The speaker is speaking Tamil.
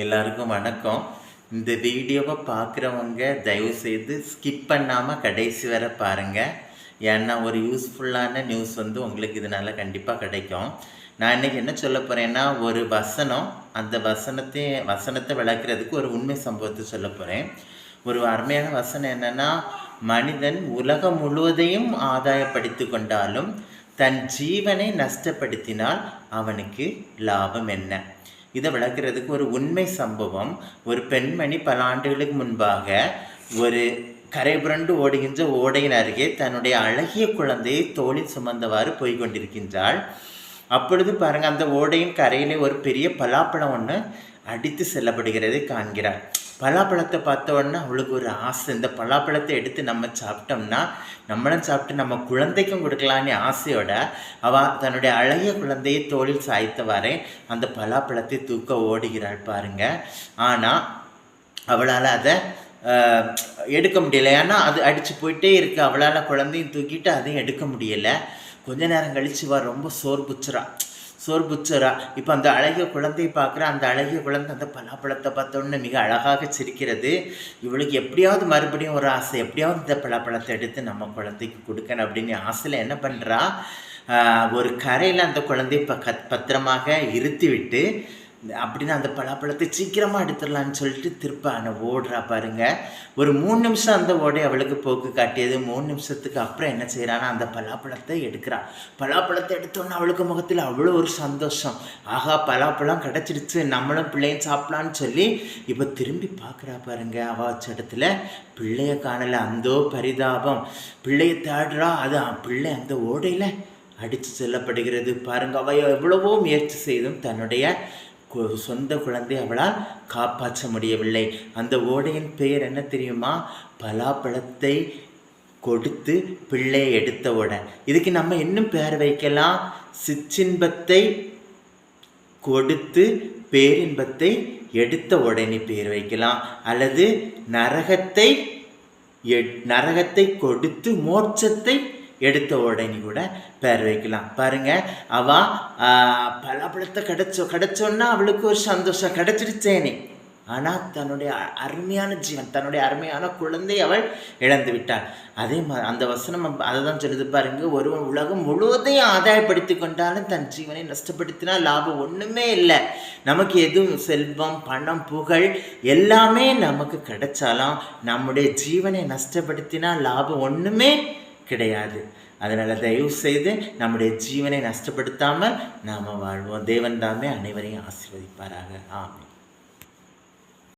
எல்லாருக்கும் வணக்கம். இந்த வீடியோவை பார்க்குறவங்க தயவுசெய்து ஸ்கிப் பண்ணாமல் கடைசி வரை பாருங்கள். ஏன்னா ஒரு யூஸ்ஃபுல்லான நியூஸ் உங்களுக்கு இதனால் கண்டிப்பாக கிடைக்கும். நான் இன்றைக்கி என்ன சொல்ல போகிறேன்னா, ஒரு வசனம், அந்த வசனத்தை விளக்குறதுக்கு ஒரு உண்மை சம்பவத்தை சொல்ல போகிறேன். ஒரு அருமையான வசனம் என்னென்னா, மனிதன் உலகம் முழுவதையும் ஆதாயப்படுத்தி கொண்டாலும் தன் ஜீவனை நஷ்டப்படுத்தினால் அவனுக்கு லாபம் என்ன? இதை விளக்குறதுக்கு ஒரு உண்மை சம்பவம். ஒரு பெண்மணி பல ஆண்டுகளுக்கு முன்பாக ஒரு கரை புரண்டு ஓடுகின்ற ஓடையின் அருகே தன்னுடைய அழகிய குழந்தையை தோளில் சுமந்தவாறு போய்கொண்டிருக்கின்றாள். அப்பொழுது பாருங்கள், அந்த ஓடையின் கரையிலே ஒரு பெரிய பலாப்பழம் ஒன்று அடித்து செல்லப்படுகிறதை காண்கிறாள். பலாப்பழத்தை பார்த்த உடனே அவளுக்கு ஒரு ஆசை, இந்த பலாப்பழத்தை எடுத்து நம்ம சாப்பிட்டோம்னா நம்மளும் சாப்பிட்டு நம்ம குழந்தைக்கும் கொடுக்கலான்னு ஆசையோட அவள் தன்னுடைய அழகிய குழந்தையை தோளில் சாய்த்தவாறே அந்த பலாப்பழத்தை தூக்க ஓடுகிறாள் பாருங்க. ஆனால் அவளால் அதை எடுக்க முடியலை. ஏன்னா அது அடித்து போயிட்டே இருக்கு. அவளால் குழந்தையும் தூக்கிட்டு அதையும் எடுக்க முடியலை. கொஞ்ச நேரம் கழிச்சு ரொம்ப சோர்புச்சுறா. இப்போ அந்த அழகிய குழந்தையை பார்க்குற அந்த அழகிய குழந்தை அந்த பலாப்பழத்தை பார்த்தோன்னே மிக அழகாக சிரிக்கிறது. இவளுக்கு எப்படியாவது மறுபடியும் ஒரு ஆசை, எப்படியாவது இந்த பலாப்பழத்தை எடுத்து நம்ம குழந்தைக்கு கொடுக்கணும் அப்படின்னு ஆசையில் என்ன பண்ணுறா, ஒரு கரையில் அந்த குழந்தையை பத்திரமாக இருத்தி விட்டு அப்படின்னு அந்த பலாப்பழத்தை சீக்கிரமாக எடுத்துடலான்னு சொல்லிட்டு திருப்ப ஓடுறா பாருங்க. ஒரு 3 நிமிஷம் அந்த ஓடை அவளுக்கு போக்கு காட்டியது. 3 நிமிஷத்துக்கு அப்புறம் என்ன செய்கிறான்னா, அந்த பலாப்பழத்தை எடுக்கிறா. பலாப்பழத்தை எடுத்தோன்னே அவளுக்கு முகத்தில் அவ்வளோ ஒரு சந்தோஷம். ஆகா, பலாப்பழம் கிடச்சிடுச்சு, நம்மளும் பிள்ளையும் சாப்பிடலான்னு சொல்லி இப்போ திரும்பி பார்க்குறா பாருங்க. அவள் வச்ச இடத்துல பிள்ளைய காணலை. அந்தோ பரிதாபம். பிள்ளைய தேடுறா. அது பிள்ளை அந்த ஓடையில் அடித்து செல்லப்படுகிறது பாருங்க. அவள் எவ்வளவோ முயற்சி செய்தும் தன்னுடைய சொந்த குழந்தை அவளால் காப்பாற்ற முடியவில்லை. அந்த ஓடையின் பெயர் என்ன தெரியுமா? பலாப்பழத்தை கொடுத்து பிள்ளையை எடுத்த ஓடை. இதுக்கு நம்ம இன்னும் பெயர் வைக்கலாம். சிற்றின்பத்தை கொடுத்து பேரின்பத்தை எடுத்த ஓடைன்னு பெயர் வைக்கலாம். அல்லது நரகத்தை கொடுத்து மோட்சத்தை எடுத்த உடனே கூட பேர் வைக்கலாம் பாருங்க. அவள் பலாப்பழத்தை கிடைச்சோன்னா அவளுக்கு ஒரு சந்தோஷம், கிடைச்சிருச்சேனே. ஆனால் தன்னுடைய அருமையான ஜீவன், தன்னுடைய அருமையான குழந்தை அவள் இழந்து விட்டாள். அதே மாதிரி அந்த வசனம் அதை தான் சொல்லுது பாருங்க. ஒருவன் உலகம் முழுவதையும் ஆதாயப்படுத்தி கொண்டாலும் தன் ஜீவனை நஷ்டப்படுத்தினா லாபம் ஒன்றுமே இல்லை. நமக்கு எதுவும் செல்வம், பணம், புகழ் எல்லாமே நமக்கு கிடைச்சாலும் நம்முடைய ஜீவனை நஷ்டப்படுத்தினா லாபம் ஒன்றுமே கிடையாது. அதனால் தயவு செய்து நம்முடைய ஜீவனை நஷ்டப்படுத்தாமல் நாம் வாழ்வோம். தேவன் தாமே அனைவரையும் ஆசீர்வதிப்பாராக. ஆமென்.